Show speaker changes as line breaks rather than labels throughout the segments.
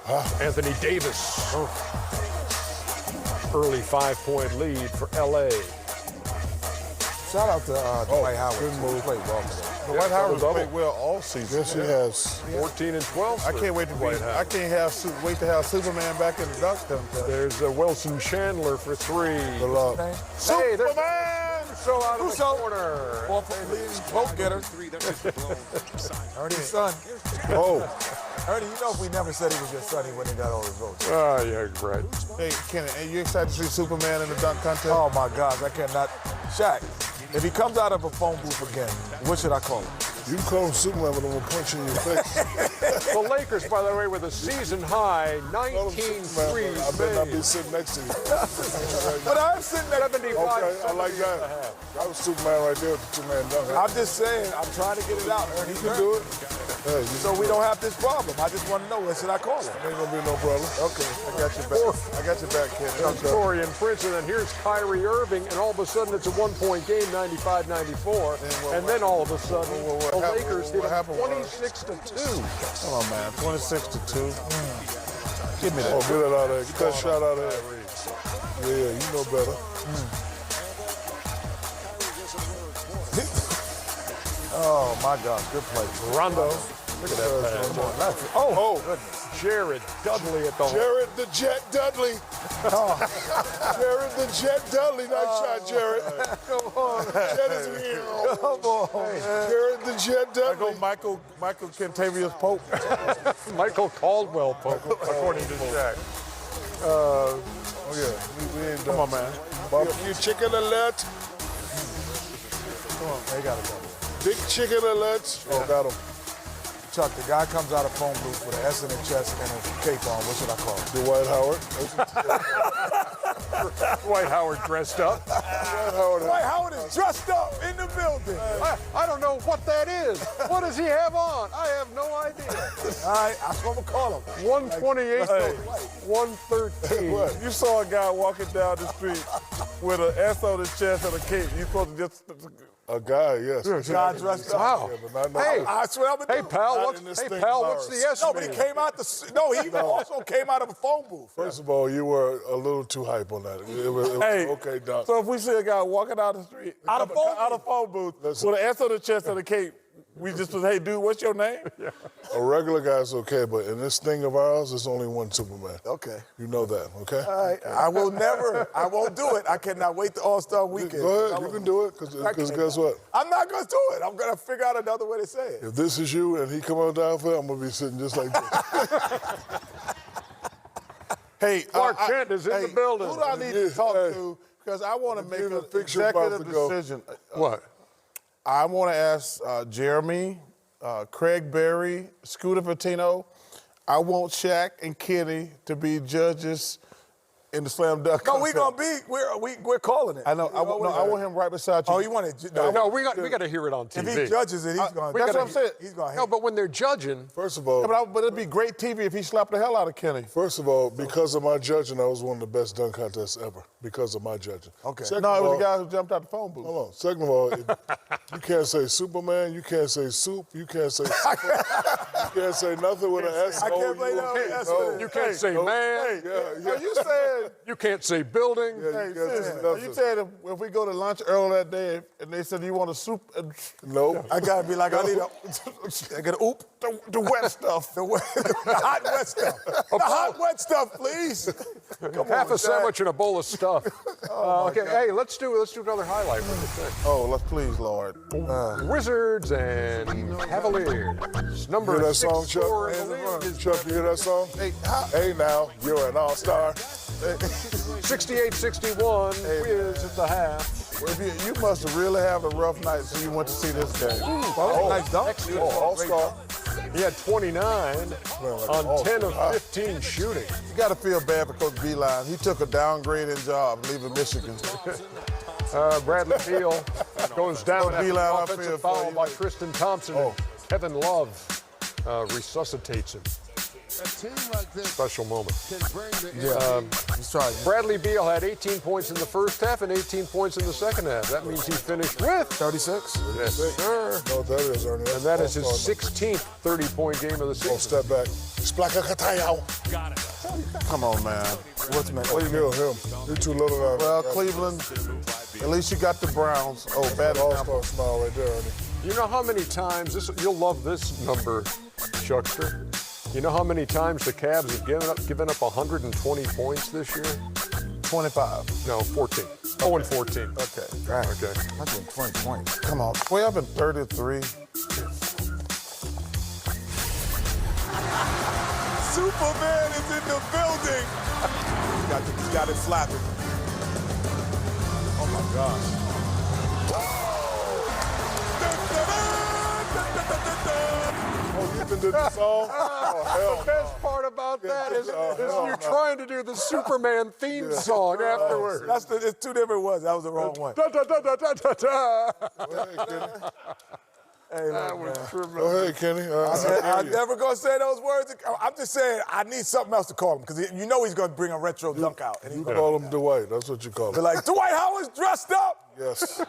Anthony Davis. Early 5-point lead for L.A.
Shout out to Dwight Howard.
Good move.
Played well today.
Dwight Howard's
double.
played well all season.
Yes, he has.
14 and 12.
I can't wait to wait to have Superman back in the dunk contest.
There's Wilson Chandler for three.
Good luck.
Hey, there's Russo out of the corner.
Vote getter. Ernie's son.
Oh,
Ernie, you know if we never said he was your son, he wouldn't have got all his votes.
Oh, yeah, right.
Hey, Kenny, are you excited to see Superman in the dunk contest?
Oh, my gosh, I cannot. Shaq, if he comes out of a phone booth again, what should I call him?
you call him Superman, but I'm going to punch you in your face.
The Lakers, by the way, with a season high 19 threes
I better not be
made.
sitting next to you.
But I'm sitting there.
75.
Okay, I like that. That was Superman right there with the two-man dunk.
I'm just saying, I'm trying to get it out, Ernie.
You can do it. Hey,
So we don't have this problem. I just want to know, what should I call him?
ain't going to be no problem.
Okay, I got your back. I got your back, Kenny.
Comes Torian Prince, and then here's Kyrie Irving, and all of a sudden it's a one-point game, 95-94, and then all of a sudden the Lakers hit a 26-2.
Come on, man. 26-2. Give me that.
Oh, get that out of there. Get that shot out of there. Yeah, you know better.
Oh, my God, good play.
Rondo, look at that pass. Oh, Jared Dudley at the hole.
Jared the Jet Dudley. Jared the Jet Dudley. Nice shot, Jared.
Come on.
Jet is a hero.
Come on.
Jared the Jet
I
Dudley.
go Michael Kentavious Pope.
Michael Caldwell, according to Shaq.
Oh, yeah. We ain't done.
Come on, man.
Barbecue chicken alert.
Come on, they got to go.
Big chicken alert. Oh, got him.
Chuck, the guy comes out of phone booth with an S in his chest and a cape on. What should I call him?
Dwight Howard.
Dwight Howard dressed up.
Dwight Howard is dressed up in the building.
I don't know what that is. What does he have on? I have no idea.
All right, that's what I'm going to call him.
128
Hey.
113.
What? You saw a guy walking down the street with an S on his chest and a cape. You supposed to just...
A guy, yes.
Guy dressed up.
Wow.
Yeah, but not-
Hey,
I swear I'm going to
hey, pal,
Not
what's,
in this
hey,
thing
pal,
of
what's the
ours.
S
No, but he
mean?
came out he also came out of a phone booth.
First of all, you were a little too hype on that. It was
Hey,
okay, Doc.
So if we see a guy walking down the street
Out of phone
booth
Listen.
with an S on the chest and a cape, we just was, hey, dude, what's your name?
A regular guy's okay, but in this thing of ours, there's only one Superman.
Okay.
You know that, okay?
All right. I won't do it. I cannot wait the All-Star weekend.
Go ahead, you can do it, because guess what?
I'm not going to do it. I'm going to figure out another way to say it.
If this is you and he come on down for it, I'm going to be sitting just like this.
Hey,
Clark Kent is in the building.
Who do I need to talk to? Because I want to make
Give
an
a picture about
executive
to go.
decision.
What?
I want to ask Jeremy, Craig Berry, Scooter Patino. I want Shaq and Kenny to be judges in the slam dunk.
No, we're
contest.
going to be, we're calling it.
I know. I want him right beside you.
Oh, you want it?
No, we got to hear it on TV.
If he judges it, he's going to.
That's what I'm saying.
He's going to
No, but when they're judging,
First of all,
But it'd be great TV if he slapped the hell out of Kenny.
because of my judging, I was one of the best dunk contests ever because of my judging.
Okay.
Second
No, it
of
was
all,
the guy who jumped out the phone booth.
Hold on. Second of all, you can't say Superman, you can't say soup, you can't say super, you can't say nothing with an S.
I can't play that with an S.
No.
you can't say man.
Hey,
Yeah.
are you saying?
You can't say building.
Yeah,
Hey,
you can't say
seriously, are you
nothing.
saying if we go to lunch early that day and they said you want a soup,
Nope.
I got to be like, I need I got to oop.
the wet stuff.
The hot, wet stuff. The hot, wet stuff, please. Come
Half
on,
a sandwich and a bowl of stuff. Okay, hey, let's do another highlight from the thing.
Oh, let's please, Lord.
Wizards and Cavaliers. Number
You hear that
6
song, Chuck?
scorer in the league is
Chuck, you hear that song? Hey now, you're an all-star.
68-61. Wiz at the half.
Well, you must have really had a rough night so you went to see this game.
Nice dunk.
All-star.
He had 29 on 10 of 15 shooting.
You got to feel bad for Coach Beeline. He took a downgrading job leaving Michigan.
Bradley Beal goes down after
Beeline,
an
I feel
offensive
for
foul
you.
by Tristan Thompson. And Kevin Love resuscitates him. Special moment.
He's trying.
Bradley Beal had 18 points in the first half and 18 points in the second half. That means he finished with
36.
yes, sir.
Know what that is, Ernie?
And that is his
All-star.
16th 30-point game of the season.
Step back. Splakakatayao.
Come on, man. What's man? What do you
Kill
mean?
him. You're too little now.
Well, Cleveland, at least you got the Browns. Oh, bad example.
All-star smile right there, Ernie.
You know how many times you'll love this number, Chuckster. You know how many times the Cavs have given up 120 points this year?
25.
No, 14. Oh, and 14.
Okay. Right.
Okay.
120 points. Come on. 12 and 33. Superman is in the building. He's got it flapping. Oh my gosh.
Oh, you even did the song? Oh, hell
The best part about that is you trying to do the Superman theme song afterwards.
It's two different ones. That was the wrong one.
Da, da, da, da, da, da, da.
Hey,
That
look,
was
man.
tremendous.
Go ahead, Kenny.
I'm never going to say those words. I'm just saying I need something else to call him because you know he's going to bring a retro dunk out. And
You
he's
call him Dwight. That's what you call
be
him.
like, Dwight Howard's dressed up.
Yes.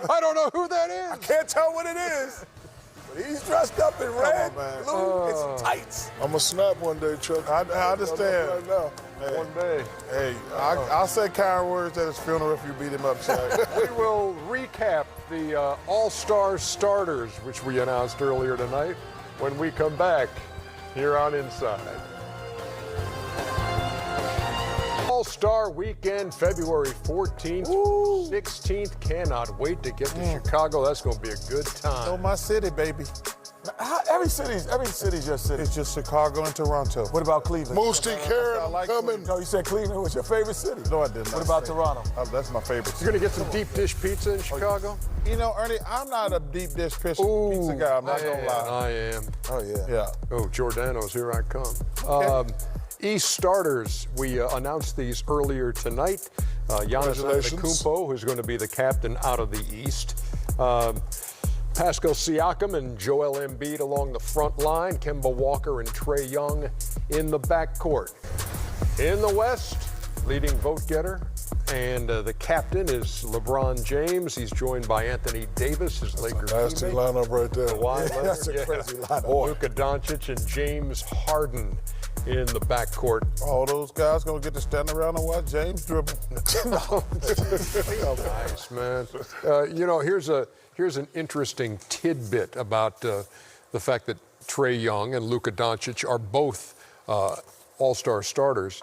I don't know who that is.
Can't tell what it is. But he's dressed up in red,
man.
blue, and tights.
I'm going to snap one day, Chuck.
I understand.
Right now.
One day.
Hey, I'll say kind words at his funeral if you beat him up, Shaq.
We will recap the All-Star starters, which we announced earlier tonight, when we come back here on Inside. All-Star Weekend, February 14th, 16th. Cannot wait to get to Chicago. That's going to be a good time.
Oh, my city, baby.
Every city's your city.
It's just Chicago and Toronto.
What about Cleveland?
Moose T. Karen
like
coming.
No, you said Cleveland was your favorite city.
No, I didn't.
What about Toronto?
That's my favorite.
You're going to get some deep dish pizza in Chicago?
You know, Ernie, I'm not a deep dish pizza guy. I'm not going to lie.
I am.
Oh, yeah.
Yeah.
Oh, Giordano's, here I come. East starters, we announced these earlier tonight. Giannis
Congratulations.
Antetokounmpo, who's going to be the captain out of the East. Pascal Siakam and Joel Embiid along the front line. Kemba Walker and Trae Young in the backcourt. In the West, leading vote getter and the captain is LeBron James. He's joined by Anthony Davis, his Lakers
Nasty
teammate.
lineup right there.
Kawhi Leonard,
That's a crazy lineup.
Luka Doncic and James Harden in the backcourt.
All those guys going to get to stand around and watch James dribble.
Nice, man. You know, here's an interesting tidbit about the fact that Trae Young and Luka Doncic are both all-star starters.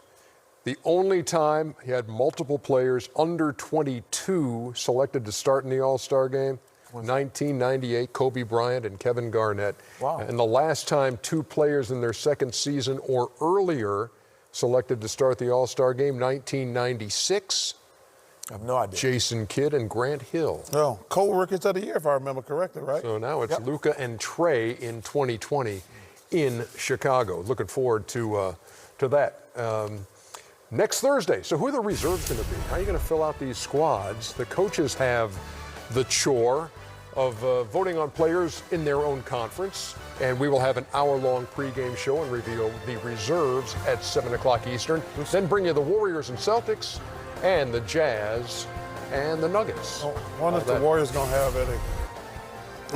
The only time he had multiple players under 22 selected to start in the All-Star game, 1998, Kobe Bryant and Kevin Garnett.
Wow.
And the last time two players in their second season or earlier selected to start the All-Star game, 1996,
I have no idea.
Jason Kidd and Grant Hill.
No, co-rookies of the year, if I remember correctly, right?
So now it's Luka and Trae in 2020 in Chicago. Looking forward to that. Next Thursday. So who are the reserves going to be? How are you going to fill out these squads? The coaches have the chore of voting on players in their own conference, and we will have an hour-long pregame show and reveal the reserves at 7 o'clock Eastern. Then bring you the Warriors and Celtics and the Jazz and the Nuggets.
One is the Warriors going to have any.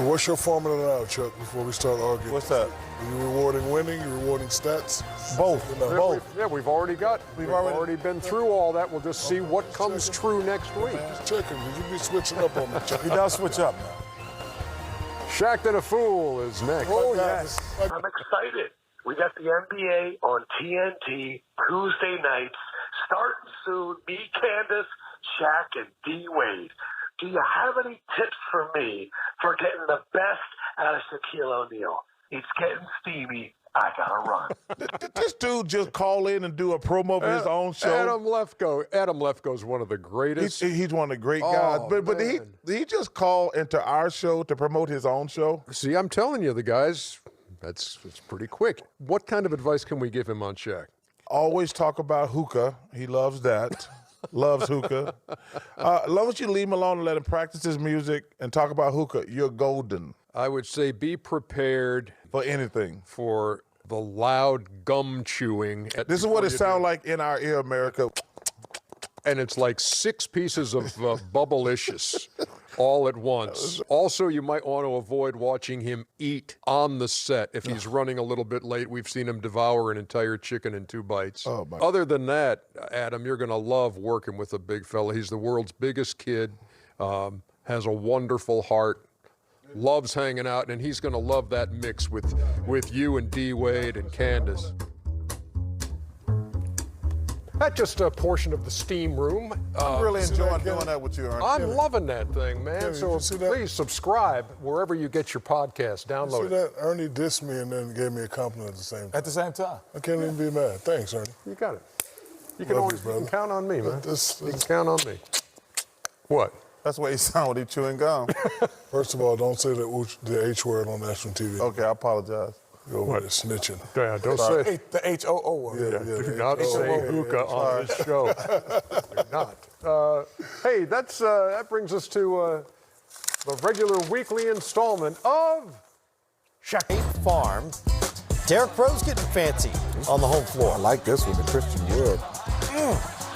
What's your formula now, Chuck, before we start arguing?
What's that?
Are you rewarding winning? You rewarding stats?
Both. Both.
We've already been through all that. We'll just see what comes true next week.
Just checking, because you be switching up on me, Chuck.
He does switch up now.
Shaqtin' a Fool is next.
Oh, yes.
I'm excited. We got the NBA on TNT Tuesday nights. Starting soon. Me, Candace, Shaq, and D. Wade. Do you have any tips for me for getting the best out of Shaquille O'Neal? It's getting steamy. I gotta run.
Did this dude just call in and do a promo for his own show?
Adam Lefkoe is one of the greatest.
He's one of the great guys.
Oh,
But did he just call into our show to promote his own show?
See, I'm telling you, the guys, it's pretty quick. What kind of advice can we give him on Shaq?
Always talk about hookah. He loves that. Loves hookah. As long as you leave him alone and let him practice his music and talk about hookah, you're golden
I would say be prepared
for anything.
for the loud gum chewing.
This is what it sounds like in our ear, America.
And it's like 6 pieces of Bubblicious all at once. Also, you might want to avoid watching him eat on the set. If he's running a little bit late, we've seen him devour an entire chicken in 2 bites.
Oh, my.
Other than that, Adam, you're going to love working with a big fella. He's the world's biggest kid, has a wonderful heart, loves hanging out, and he's going to love that mix with you and D. Wade and Candace. That's just a portion of the steam room.
I'm really
see
enjoying
that,
doing
Kevin?
that with you, Ernie.
I'm loving that thing, man.
Kevin,
So
you see that?
please subscribe wherever you get your podcast.
See
Download it.
that? Ernie dissed me and then gave me a compliment at the same time.
At the same time.
I can't even be mad. Thanks, Ernie.
You got it. You can
Love
always
you,
you can
brother.
count on me, man.
This-
You can count on me. What?
That's what he sound when he chewing gum.
First of all, don't say the H word on national TV.
Okay, I apologize.
You're over there snitching.
Yeah, don't say it.
The H-O-O word.
Yeah,
Do
yeah.
not say hookah on this show. Do not. Hey, that brings us to the regular weekly installment of Shaq.
Farm. Derrick Rose getting fancy on the home floor.
I like this one, the Christian Wood.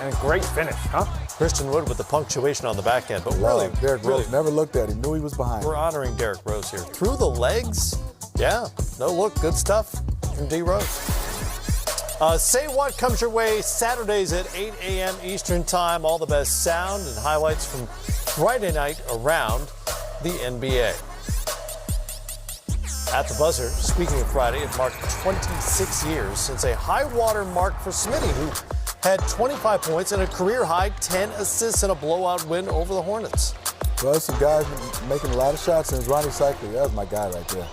And a great finish, huh?
Christian Wood with the punctuation on the back end, but really,
Derrick
really,
Rose never looked at him, knew he was behind.
we're honoring Derrick Rose here. Through the legs, yeah, no look, good stuff from D. Rose. Say What comes your way Saturdays at 8 a.m. Eastern Time. All the best sound and highlights from Friday night around the NBA. At the buzzer, speaking of Friday, it marked 26 years since a high water mark for Smitty, who had 25 points and a career-high 10 assists in a blowout win over the Hornets.
Well, some guys making a lot of shots, and it's Ronnie Cycli. That was my guy right there.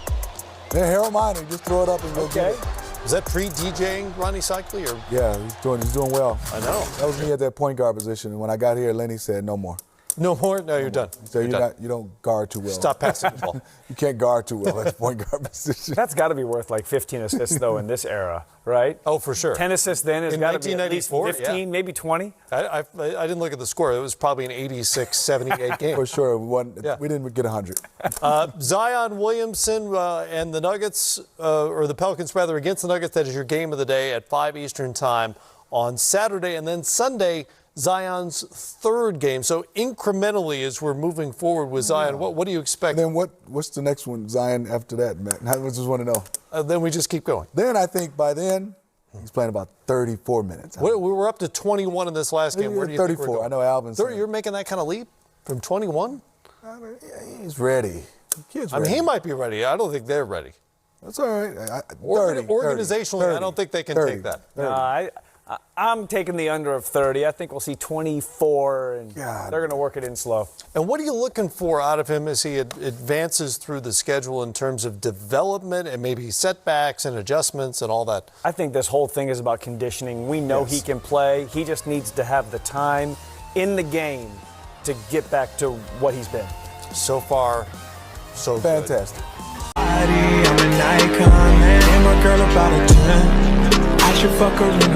Then Harold Miner, just throw it up and go get it.
Was that pre-DJing Ronnie Cycli? Or
Yeah, he's doing well.
I know.
That was me at that point guard position. And when I got here, Lenny said, no more.
No more? No, you're done.
So
You're done.
you don't guard too well.
Stop passing the ball.
You can't guard too well at the point guard position.
That's got to be worth like 15 assists, though, in this era, right?
Oh, for sure.
10 assists then has
In
got to be at least
1994,
15,
yeah.
maybe 20.
I didn't look at the score. It was probably an 86-78 game.
For sure,
Yeah.
we didn't get 100.
Zion Williamson and the Nuggets, or the Pelicans rather, against the Nuggets. That is your game of the day at 5 Eastern Time on Saturday. And then Sunday, Zion's third game. So incrementally, as we're moving forward with Zion, what do you expect?
And then what's the next one, Zion, after that, Matt? I just want to know.
Then we just keep going.
Then I think by then, he's playing about 34 minutes.
We were up to 21 in this last game. Where do you
34.
think we're going?
I know Alvin's saying.
You're making that kind of leap from 21?
He's ready. The kid's
I mean,
ready.
he might be ready. I don't think they're ready.
That's all right. 30,
Organizationally,
30,
I don't think they can
30,
take that.
30.
I'm taking the under of 30. I think we'll see 24, and
God.
they're going to work it in slow.
And what are you looking for out of him as he advances through the schedule in terms of development and maybe setbacks and adjustments and all that?
I think this whole thing is about conditioning. We know he can play. He just needs to have the time in the game to get back to what he's been.
So far, so good.
Fantastic.
I'm an icon, man. And my girl about a 10. I should fuck her in the